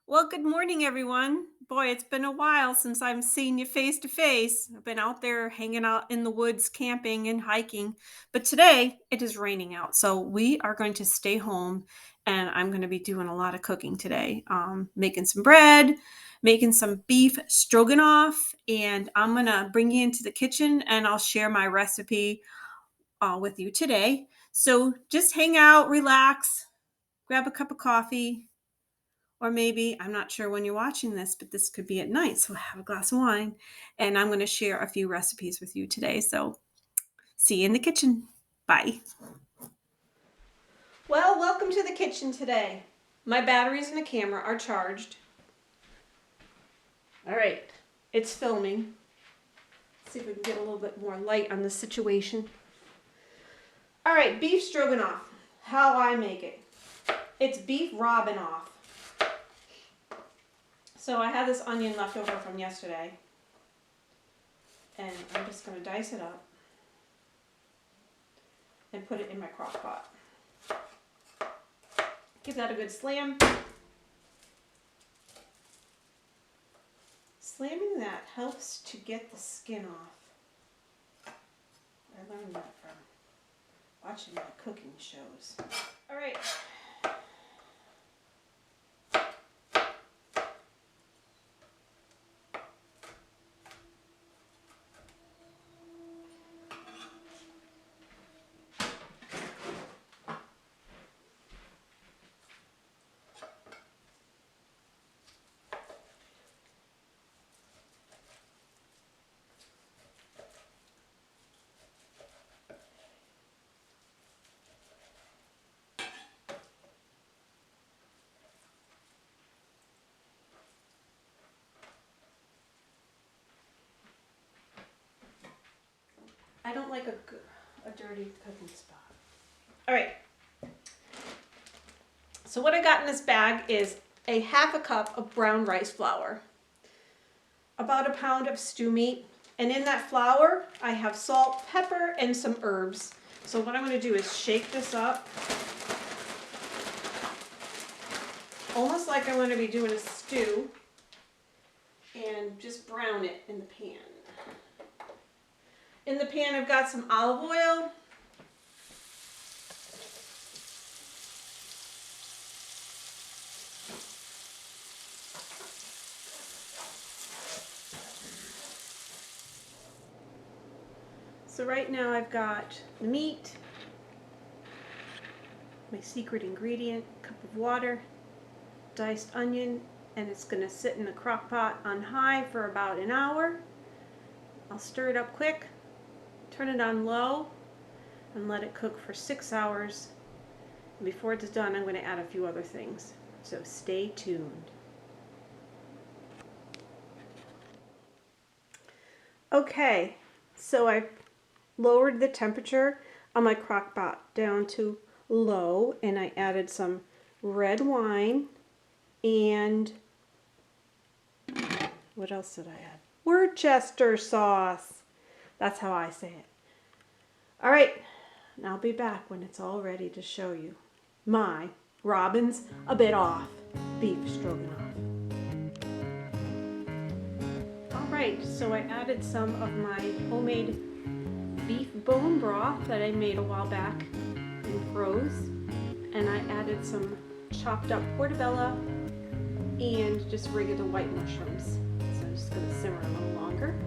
Well, good morning, everyone. Boy, it's been a while since I've seen you face to face. I've been out there hanging out in the woods, camping and hiking. But today it is raining out. So we are going to stay home and I'm going to be doing a lot of cooking today. Making some bread, making some beef stroganoff, and I'm going to bring you into the kitchen and I'll share my recipe with you today. So just hang out, relax, grab a cup of coffee, or maybe, I'm not sure when you're watching this, but this could be at night. So have a glass of wine. And I'm going to share a few recipes with you today. So see you in the kitchen. Bye. Well, welcome to the kitchen today. My batteries in the camera are charged. All right, it's filming. Let's see if we can get a little bit more light on the situation. All right, beef stroganoff. How I make it. It's beef robinoff. So I had this onion left over from yesterday, and I'm just going to dice it up and put it in my crock pot. Give that a good slam. Slamming that helps to get the skin off. I learned that from watching my cooking shows. All right. I don't like a dirty cooking spot. All right. So what I got in this bag is a half a cup of brown rice flour, about a pound of stew meat, and in that flour I have salt, pepper, and some herbs. So what I'm going to do is shake this up, almost like I'm going to be doing a stew, and just brown it in the pan. In the pan I've got some olive oil, so right now I've got the meat, my secret ingredient, cup of water, diced onion, and it's going to sit in the crock pot on high for about an hour. I'll stir it up quick, turn it on low, and let it cook for 6 hours. And before it's done, I'm going to add a few other things. So stay tuned. Okay, so I've lowered the temperature on my crock pot down to low, and I added some red wine and what else did I add? Worcester sauce. That's how I say it. All right, and I'll be back when it's all ready to show you my Robin's a bit off beef stroganoff. All right, so I added some of my homemade beef bone broth that I made a while back and froze, and I added some chopped up portobello and just regular white mushrooms. So I'm just going to simmer a little longer.